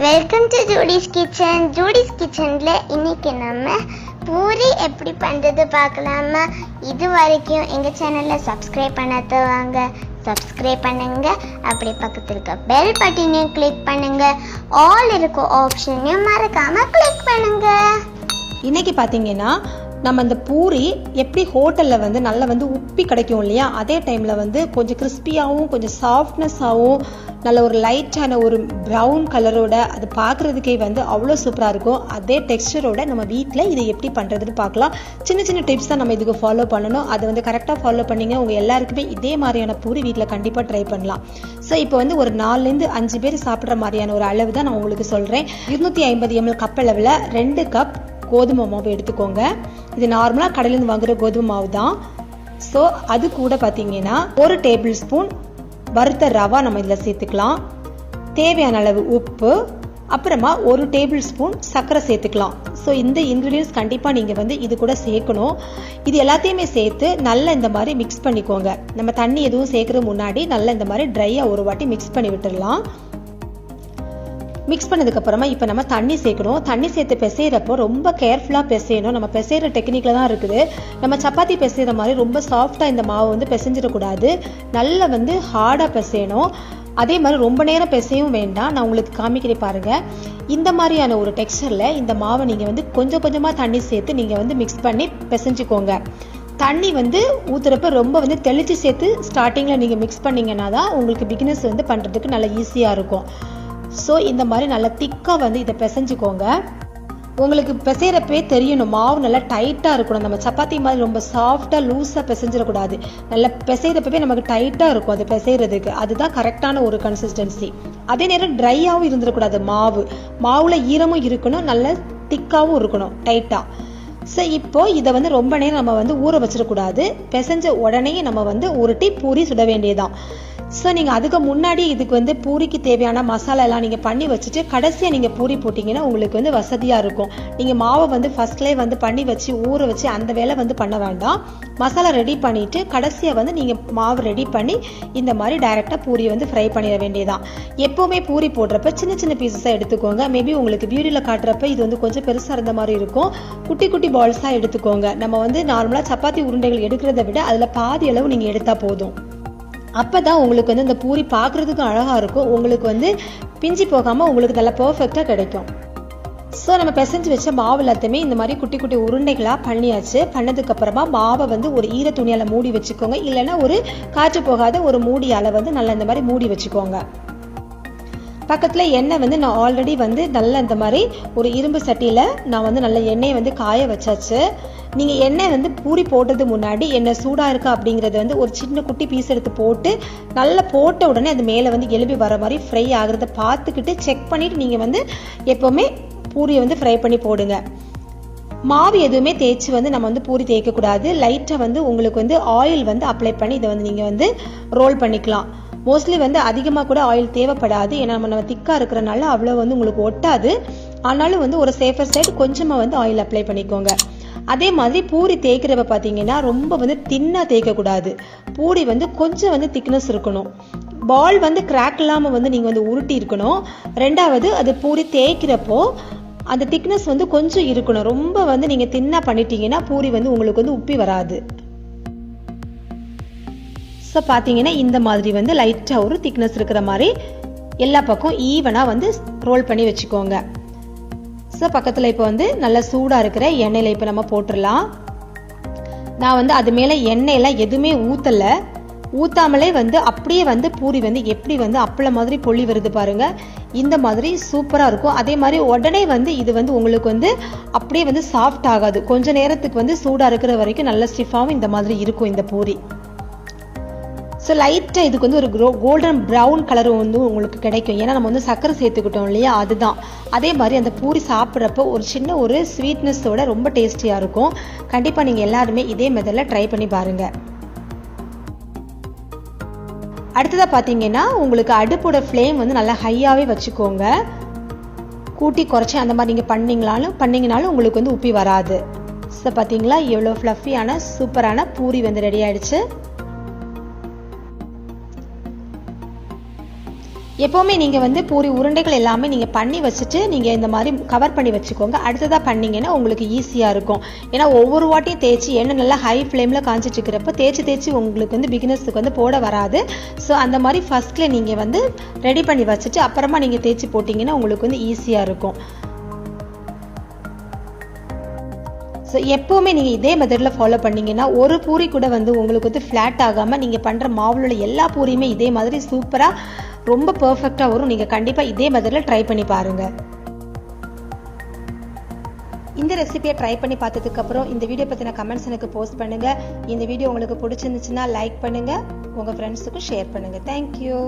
Welcome to Judy's kitchen. Judy's கிச்சன்ல இன்னைக்கு நம்ம பூரி எப்படி பண்றது பார்க்கலாமா? இது வரைக்கும் எங்க சேனல்ல சப்ஸ்கிரைப் பண்ணாதவங்க சப்ஸ்கிரைப் பண்ணுங்க. அப்படி பக்கத்துல இருக்க பெல் பட்டனையும் கிளிக் பண்ணுங்க. ஆல் இருக்க ஆப்ஷனையும் மறக்காம கிளிக் பண்ணுங்க. இன்னைக்கு பாத்தீங்கன்னா நம்ம இந்த பூரி எப்படி ஹோட்டலில் வந்து நல்லா வந்து உப்பி கிடைக்கும் இல்லையா, அதே டைமில் வந்து கொஞ்சம் கிறிஸ்பியாகவும் கொஞ்சம் சாஃப்ட்னஸாகவும் நல்ல ஒரு லைட்டான ஒரு ப்ரௌன் கலரோட அது பார்க்குறதுக்கே வந்து அவ்வளோ சூப்பராக இருக்கும். அதே டெக்ஸ்டரோட நம்ம வீட்டில் இதை எப்படி பண்ணுறதுன்னு பார்க்கலாம். சின்ன சின்ன டிப்ஸ் தான் நம்ம இதுக்கு ஃபாலோ பண்ணணும். அதை வந்து கரெக்டாக ஃபாலோ பண்ணிங்க உங்கள் எல்லாருக்குமே இதே மாதிரியான பூரி வீட்டில் கண்டிப்பாக ட்ரை பண்ணலாம். ஸோ இப்போ வந்து ஒரு 4லேருந்து 5 பேர் சாப்பிட்ற மாதிரியான ஒரு அளவு தான் நான் உங்களுக்கு சொல்கிறேன். 250 ml கப் அளவில் 2 கப் கோதுமை மாவு எடுத்துக்கோங்க. இது நார்மலாக கடையிலேருந்து வாங்குற கோதுமை மாவு தான். ஸோ அது கூட பார்த்தீங்கன்னா 1 டேபிள் ஸ்பூன் வறுத்த ரவா நம்ம இதில் சேர்த்துக்கலாம். தேவையான அளவு உப்பு, அப்புறமா 1 டேபிள் ஸ்பூன் சர்க்கரை சேர்த்துக்கலாம். ஸோ இந்த இன்க்ரீடியன்ஸ் கண்டிப்பாக நீங்கள் வந்து இது கூட சேர்க்கணும். இது எல்லாத்தையுமே சேர்த்து நல்லா இந்த மாதிரி மிக்ஸ் பண்ணிக்கோங்க. நம்ம தண்ணி எதுவும் சேர்க்கறது முன்னாடி நல்லா இந்த மாதிரி ட்ரையாக ஒரு வாட்டி மிக்ஸ் பண்ணி விட்டுடலாம். மிக்ஸ் பண்ணதுக்கு அப்புறமா இப்போ நம்ம தண்ணி சேர்க்கணும். தண்ணி சேர்த்து பிசைகிறப்போ ரொம்ப கேர்ஃபுல்லாக பிசையணும். நம்ம பிசைகிற டெக்னிக்கில் தான் இருக்குது. நம்ம சப்பாத்தி பிசைகிற மாதிரி ரொம்ப சாஃப்டாக இந்த மாவு வந்து பிசைஞ்சிடக்கூடாது. நல்லா வந்து ஹார்டாக பிசையணும். அதே மாதிரி ரொம்ப நேரம் பிசையும் வேண்டாம். நான் உங்களுக்கு காமிக்கிறேன் பாருங்க. இந்த மாதிரியான ஒரு டெக்ஸ்சரில் இந்த மாவை நீங்கள் வந்து கொஞ்சம் கொஞ்சமாக தண்ணி சேர்த்து நீங்கள் வந்து மிக்ஸ் பண்ணி பிசைஞ்சுக்கோங்க. தண்ணி வந்து ஊற்றுறப்ப ரொம்ப வந்து தெளித்து சேர்த்து ஸ்டார்டிங்கில் நீங்கள் மிக்ஸ் பண்ணிங்கன்னா தான் உங்களுக்கு பிகினர்ஸ் வந்து பண்ணுறதுக்கு நல்லா ஈஸியாக இருக்கும். ஸோ இந்த மாதிரி நல்லா திக்காக வந்து இதை பிசைஞ்சுக்கோங்க. உங்களுக்கு பிசைகிறப்பே தெரியணும் மாவு நல்லா டைட்டாக இருக்கணும். நம்ம சப்பாத்தி மாதிரி ரொம்ப சாஃப்டாக லூஸாக பிசைஞ்சிடக்கூடாது. நல்லா பிசைகிறப்பவே நமக்கு டைட்டாக இருக்கும் அது பிசைகிறதுக்கு. அதுதான் கரெக்டான ஒரு கன்சிஸ்டன்சி. அதே நேரம் ட்ரையாகவும் இருந்துடக்கூடாது. மாவில் ஈரமும் இருக்கணும், நல்ல திக்காகவும் இருக்கணும், டைட்டாக. ஸோ இப்போ இதை வந்து ரொம்ப நேரம் நம்ம வந்து ஊற வச்சிடக்கூடாது. பிசைஞ்ச உடனே நம்ம வந்து உருட்டி பூரி சுட வேண்டியதான். ஸோ நீங்கள் அதுக்கு முன்னாடி இதுக்கு வந்து பூரிக்கு தேவையான மசாலா எல்லாம் நீங்கள் பண்ணி வச்சுட்டு கடைசியாக நீங்கள் பூரி போட்டிங்கன்னா உங்களுக்கு வந்து வசதியாக இருக்கும். நீங்கள் மாவை வந்து ஃபர்ஸ்ட்லேயே வந்து பண்ணி வச்சு ஊற வச்சு அந்த வேலை வந்து பண்ண வேண்டாம். மசாலா ரெடி பண்ணிவிட்டு கடைசியாக வந்து நீங்கள் மாவு ரெடி பண்ணி இந்த மாதிரி டைரெக்டாக பூரியை வந்து ஃப்ரை பண்ணிட வேண்டியதான். எப்போவுமே பூரி போடுறப்ப சின்ன சின்ன பீசஸாக எடுத்துக்கோங்க. மேபி உங்களுக்கு வீடியோவில் காட்டுறப்ப இது வந்து கொஞ்சம் பெருசாக இருந்த மாதிரி இருக்கும். குட்டி குட்டி பால்ஸாக எடுத்துக்கோங்க. நம்ம வந்து நார்மலாக சப்பாத்தி உருண்டைகள் எடுக்கிறத விட அதில் பாதி அளவு நீங்கள் எடுத்தால் போதும். அப்போ தான் உங்களுக்கு வந்து இந்த பூரி பார்க்குறதுக்கு அழகாக இருக்கும். உங்களுக்கு வந்து பிஞ்சு போகாமல் உங்களுக்கு நல்லா பர்ஃபெக்டாக கிடைக்கும். ஸோ நம்ம பிசைஞ்சு வச்ச மாவு எல்லாத்தையுமே இந்த மாதிரி குட்டி குட்டி உருண்டைகளாக பண்ணியாச்சு. பண்ணதுக்கப்புறமா மாவை வந்து ஒரு ஈர துணியால் மூடி வச்சுக்கோங்க. இல்லைன்னா ஒரு காற்று போகாத ஒரு மூடியால் வந்து நல்லா இந்த மாதிரி மூடி வச்சுக்கோங்க. பக்கத்தில் எண்ணெய் வந்து நான் ஆல்ரெடி வந்து நல்லா இந்த மாதிரி ஒரு இரும்பு சட்டியில் நான் வந்து நல்ல எண்ணெயை வந்து காய வச்சாச்சு. நீங்கள் எண்ணெய் வந்து பூரி போடுறது முன்னாடி எண்ணெய் சூடாக இருக்கா அப்படிங்கிறது வந்து ஒரு சின்ன குட்டி பீஸ் எடுத்து போட்டு நல்லா போட்ட உடனே அது மேலே வந்து எலும்பி வர மாதிரி ஃப்ரை ஆகிறத பார்த்துக்கிட்டு செக் பண்ணிவிட்டு நீங்கள் வந்து எப்போவுமே பூரியை வந்து ஃப்ரை பண்ணி போடுங்க. மாவு எதுவுமே தேய்ச்சி வந்து நம்ம வந்து பூரி தேய்க்கக்கூடாது. லைட்டாக வந்து உங்களுக்கு வந்து ஆயில் வந்து அப்ளை பண்ணி இதை வந்து நீங்கள் வந்து ரோல் பண்ணிக்கலாம். மோஸ்ட்லி வந்து அதிகமாக கூட ஆயில் தேவைப்படாது. ஏன்னா நம்ம திக்காக இருக்கிறனால அவ்வளோ வந்து உங்களுக்கு ஒட்டாது. ஆனாலும் வந்து ஒரு சேஃபர் சைடு கொஞ்சமாக வந்து ஆயில் அப்ளை பண்ணிக்கோங்க. அதே மாதிரி பூரி தேய்க்கிறப்ப பார்த்தீங்கன்னா ரொம்ப வந்து தின்னாக தேய்க்கக்கூடாது. பூரி வந்து கொஞ்சம் வந்து திக்னஸ் இருக்கணும். பால் வந்து கிராக் இல்லாமல் வந்து நீங்கள் வந்து உருட்டி இருக்கணும். ரெண்டாவது அது பூரி தேய்க்கிறப்போ அந்த திக்னஸ் வந்து கொஞ்சம் இருக்கணும். ரொம்ப வந்து நீங்கள் தின்னா பண்ணிட்டீங்கன்னா பூரி வந்து உங்களுக்கு வந்து உப்பி வராது. ஸோ பார்த்தீங்கன்னா இந்த மாதிரி வந்து லைட்டாக ஒரு திக்னஸ் இருக்கிற மாதிரி எல்லா பக்கம் ஈவனாக வந்து ரோல் பண்ணி வச்சுக்கோங்க. ஸோ பக்கத்தில் இப்போ வந்து நல்லா சூடாக இருக்கிற எண்ணெயில் இப்போ நம்ம போட்டுடலாம். நான் வந்து அது மேலே எண்ணெயெல்லாம் எதுவுமே ஊற்றாமலே வந்து அப்படியே வந்து பூரி வந்து எப்படி வந்து அப்பளம் மாதிரி பொள்ளி வருது பாருங்க. இந்த மாதிரி சூப்பராக இருக்கும். அதே மாதிரி உடனே வந்து இது வந்து உங்களுக்கு வந்து அப்படியே வந்து சாஃப்ட் ஆகாது. கொஞ்ச நேரத்துக்கு வந்து சூடாக இருக்கிற வரைக்கும் நல்ல ஸ்டிஃபாகவும் இந்த மாதிரி இருக்கும் இந்த பூரி. ஸோ லைட்டாக இதுக்கு வந்து ஒரு கோல்டன் ப்ரௌன் கலர் வந்து உங்களுக்கு கிடைக்கும். ஏன்னா நம்ம வந்து சர்க்கரை சேர்த்துக்கிட்டோம் இல்லையா, அதுதான். அதே மாதிரி அந்த பூரி சாப்பிட்றப்போ ஒரு சின்ன ஒரு ஸ்வீட்னஸோட ரொம்ப டேஸ்டியாக இருக்கும். கண்டிப்பாக நீங்கள் எல்லாருமே இதே மெத்தடில் ட்ரை பண்ணி பாருங்கள். அடுத்ததாக பார்த்தீங்கன்னா உங்களுக்கு அடுப்போட ஃப்ளேம் வந்து நல்லா ஹையாகவே வச்சுக்கோங்க. கூட்டி குறைச்சி அந்த மாதிரி நீங்கள் பண்ணிங்கனாலும் உங்களுக்கு வந்து உப்பி வராது. ஸோ பார்த்தீங்களா எவ்வளோ ஃப்ளஃபியான சூப்பரான பூரி வந்து ரெடி ஆயிடுச்சு. எப்போவுமே நீங்கள் வந்து பூரி உருண்டைகள் எல்லாமே நீங்கள் பண்ணி வச்சுட்டு நீங்கள் இந்த மாதிரி கவர் பண்ணி வச்சுக்கோங்க. அடுத்ததாக பண்ணிங்கன்னா உங்களுக்கு ஈஸியாக இருக்கும். ஏன்னா ஒவ்வொரு வாட்டியும் தேய்ச்சி எண்ணெய் நல்லா ஹை ஃப்ளேமில் காஞ்சிட்டு இருக்கிறப்ப தேய்ச்சி உங்களுக்கு வந்து பிகினர்ஸுக்கு வந்து போட வராது. ஸோ அந்த மாதிரி ஃபஸ்ட்டில் நீங்கள் வந்து ரெடி பண்ணி வச்சுட்டு அப்புறமா நீங்கள் தேய்ச்சி போட்டிங்கன்னா உங்களுக்கு வந்து ஈஸியாக இருக்கும். ஸோ எப்போவுமே நீங்கள் இதே மெத்தடில் ஃபாலோ பண்ணிங்கன்னா ஒரு பூரி கூட வந்து உங்களுக்கு வந்து ஃப்ளாட் ஆகாமல் நீங்கள் பண்ணுற மாவில் உள்ள எல்லா பூரியுமே இதே மாதிரி சூப்பராக ரொம்ப பர்ஃபெக்டாக வரும். நீங்கள் கண்டிப்பாக இதே மெத்தடில் ட்ரை பண்ணி பாருங்கள். இந்த ரெசிபியை ட்ரை பண்ணி பார்த்ததுக்கப்புறம் இந்த வீடியோ பற்றின கமெண்ட்ஸ் எனக்கு போஸ்ட் பண்ணுங்கள். இந்த வீடியோ உங்களுக்கு பிடிச்சிருந்துச்சுன்னா லைக் பண்ணுங்கள், உங்கள் ஃப்ரெண்ட்ஸுக்கும் ஷேர் பண்ணுங்கள். தேங்க்யூ.